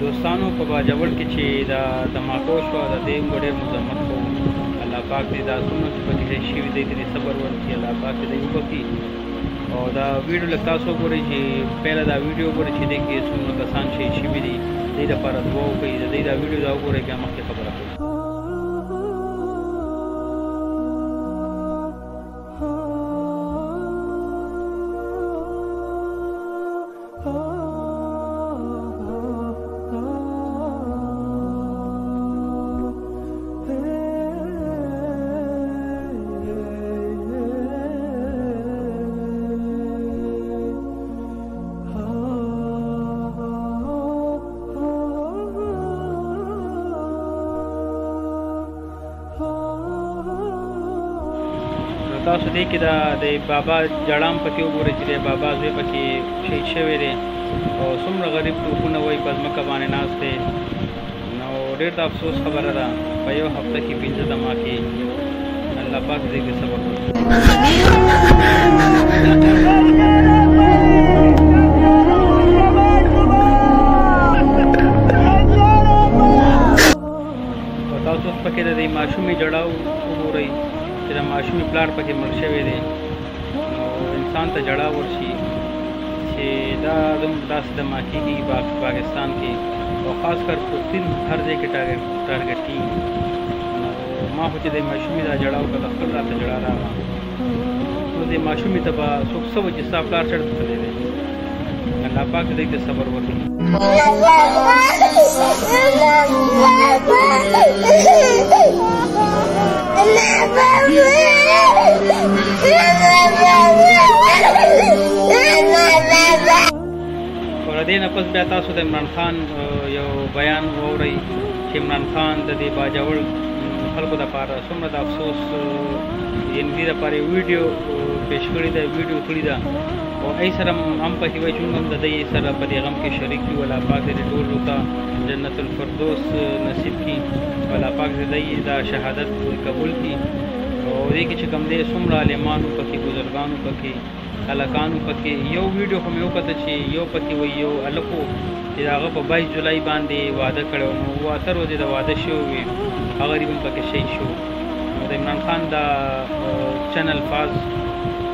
دوستانو په باجوړ کې چې دا دماغو شو د دې ډېر مزمت کوو الله پاک دې دا څومره چې پکې شوي دی دې صبر ورکړي الله پاک دې وبخښي او دا ویډیو لکه تاسو ګورئ چې پهله دا ویډیو ګورئ چې دې کې څومره کسان شوي دي دې لپاره دعا وکړئ د دې دا ویډیو دا وګورئ بیا مخکې خبره کوئ تاسو دې کې د بابا جړام پکې وګورئ چې د بابا زوی پکې شهید شوی دی او څومره غریب ټوپونه وایي په ځمکه باندې ناست دی نو ډېر د افسوس خبره ده په یو هفته کې 15 دماکې الله پاک دې کې صبر وکړي تاسو پکې د دې ماشومې جړاو وګورئ چې د ماشومې پلار پکې مړ شوی دی نو انسان ته جړا ورشي چې دا داسې دماکې کېږي پاکستان کې او خاص کر پښتون هر ځای کې ټارګټ کېږي نو ما خو چې د ماشومې دا جړا وکړه د خپل راته جړا راغله نو د ماشومې ته به څوک څه وایي چې ستا پلار چېرته تللی دی الله پاک دې ته صبر وکړي دې نه پس بیا تاسو د عمران خان یو بیان واورئ چې عمران خان د دې باجوړ خلکو دپاره څومره د افسوس یعنې دې دپاره یو ویډیو پیش کړې ده ویډیو کړې ده او ای سره هم پکې وایي چې موږ هم د دې سره په دې غم کې شریک یو الله پاک دې ټولو ته جنت الفردوس نصیب کړي الله پاک دې دا شهادت قبول کړي او دې کې چې کوم دې څومره عالمانو پکې بزرګانو پکې هلکانو پکې یو ویډیو خو مې وکته چې یو پکې وایي یو هلک و چې د هغه په 22 جولای باندې واده کړی و نو 78 ورځې د واده شوی وي هغه غریب هم پکې شهید شو نو د عمران خان دا چند الفاظ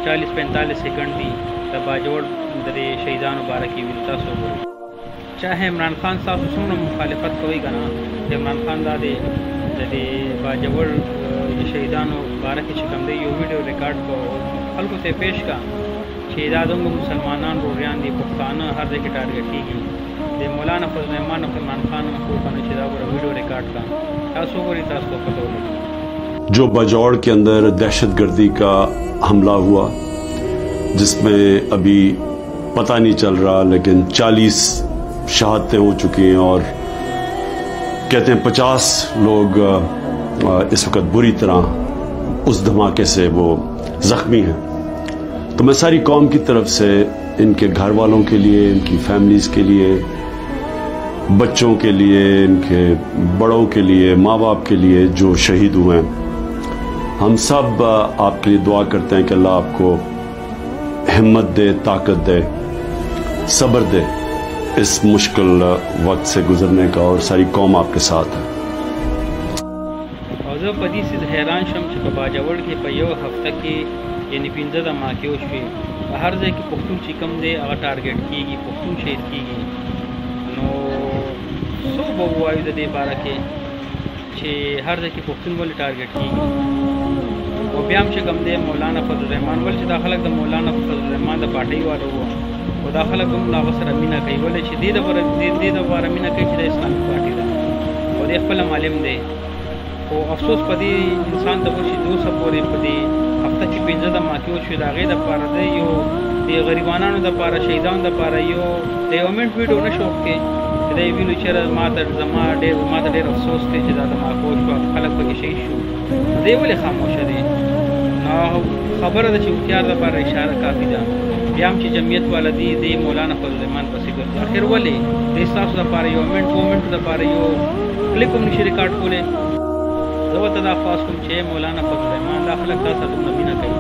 40-45 سیکنډ دي د باجوړ د دې شهیدانو باره کې ویل تاسو وګورئ چاهے عمران خان تاسو څومره مخالفت کوئ که نه د عمران خان دا دی د دې باجوړ د شهیدانو باره کې چې کوم دی یو ویډیو ریکارډ کړو خلکو ته پیش کا چې دا دومره مسلمانان روریان دي پښتانه هر ځای کې ټارګټ کېږي د مولانا فضل الرحمان عمران خان هم کو کنه چې دا ویډیو ریکارډ کا تاسو وګورئ تاسو کو پته ولګي जो बाजौड़ के अंदर दहशतगर्दी का हमला हुआ जिसमें अभी पता नहीं चल रहा लेकिन 40 शहादतें हो चुकी हैं और कहते हैं 50 लोग इस वक्त बुरी तरह उस धमाके से वो जख्मी हैं। तो मैं सारी कौम की तरफ से इनके घर वालों के लिए इनकी फैमिलीज़ के लिए बच्चों के लिए इनके बड़ों के लिए माँ बाप के लिए जो शहीद हुए हैं हम सब आपके लिए दुआ करते हैं कि अल्लाह आपको हिम्मत दे ताकत दे सब्र दे इस मुश्किल वक्त से गुजरने का और सारी कौम आपके साथ है। زه په دې څه حیران شم چې په باجوړ کې په یو هفته کې یعنې 15 دماکې وشوې په هر ځای کې پښتون چې کوم دی هغه ټارګټ کېږي پښتون شهید کېږي نو څو به ووایو د دې باره کې چې هر ځای کې پښتون ولې ټارګټ کېږي او بیا هم چې کوم دی مولانا فضل الرحمان ولې چې دا خلک د مولانا فضل الرحمان د پارټۍ والا وو او دا خلک هم له هغه سره مینه کوي ولې چې دې دپاره مینه کوي چې د اسلامي پارټۍ ده او دی خپله معلم دی خو افسوس په دې انسان ته وشي 200 پورې په دې هفته کې 15 دماکې وشوې د هغې دپاره دی یو د غریبانانو دپاره شهیدانو دپاره یو د یو منټ ویډیو نه شو وکړې چې دی ویلو چېرې ما ته ډېر افسوس دی چې دا دماکه وشوه خلک پکې شهید شو دی ولې خاموشه دی نو خبره ده چې هوښیار دپاره اشاره کافي ده بیا هم چې جمعیت والا دي دی مولانا فضل الرحمان پسې ګرځي اخر ولې دی ستاسو دپاره یو منټ 2 منټو دپاره یو کلیپ هم نشي ریکارډ کولی زه ورته دا خواست کوم چې مولانا فضل الرحمان دا خلک تا سره دومره مینه کوي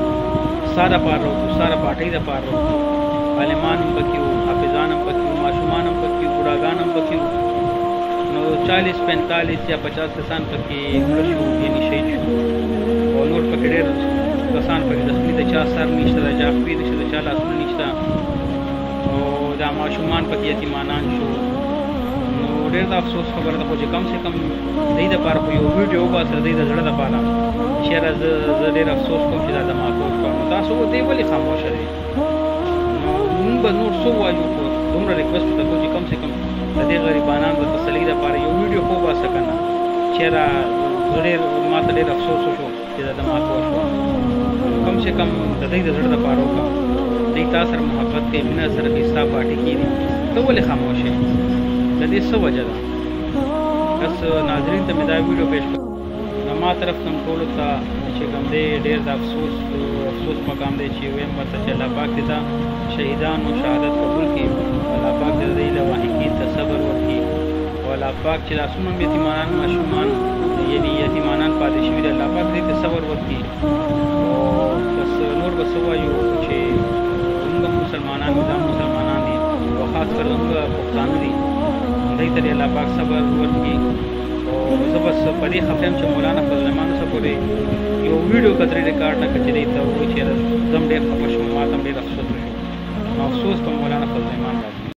ستا دپاره وکړو ستا د پارټۍ دپاره وکړو عالمان هم پکې وو حافظان هم پکې وو ماشومان هم پکې وو بوډاګان هم پکې وو 40 45 یا 50 کسان پکې مړه شو یعنې شهید شو او نور پکې ډېر کسان پکې زخمي د چا سر نشته د چا خپې نشته د چا لاسونه نشته او دا ماشومان پکې یتیمانان شو نو ډېر د افسوس خبره ده خو چې کم سے کم دوی دپاره خو یو ویډیو وباسه د دوی د زړه دپاره چې یاره زه ډېر افسوس کوم چې دا زما کور شوه نو تاسو دی ولې خاموشه دی نو مونږ به نور څه ووایو خو دومره ریکویسټ ورته کوو چې کم سے کم د دې غریبانان د تسلۍ دپاره یو ویډیو خو وباسه که نه چې یاره زه ډېر ما ته ډېر افسوس وشو چې دا زما کور شوه کم سے کم د دوی د زړه دپاره وکړه دوی تا سره محبت کوي مینه سره کوي ستا پارټي کېږي ته ولې خاموش یې د دې څه وجه ده بس ناظرین ته مې دا ویډیو پیش کړ زما طرف ته ټولو ته چې کوم دی ډېر د افسوس مقام دی چې ویم ورته چې الله پاک دې ته شهیدانو شهادت قبول کړي الله پاک دې دوی له واهګي ته صبر ورکړي او الله پاک چې لاسونه هم یتیمانان ماشومان یعنې یتیمانان پاتې شوي دي الله پاک دې ته صبر ورکړي او بس نور به څه وایو چې موږ مسلمانان دا مسلمانان دي او خاص کر موږ پښتانه دي دوی ته الله پاک صبر ورکړي او زه بس په دې خفه یم چې مولانا فضل الرحمن څه پورې یو ویډیو کترې ریکارډ نه کړي چې دوی ته ووایي چې زه هم ډېر خفه شوم ما ته هم ډېر افسوس وشو نو افسوس په مولانا فضل الرحمن باندې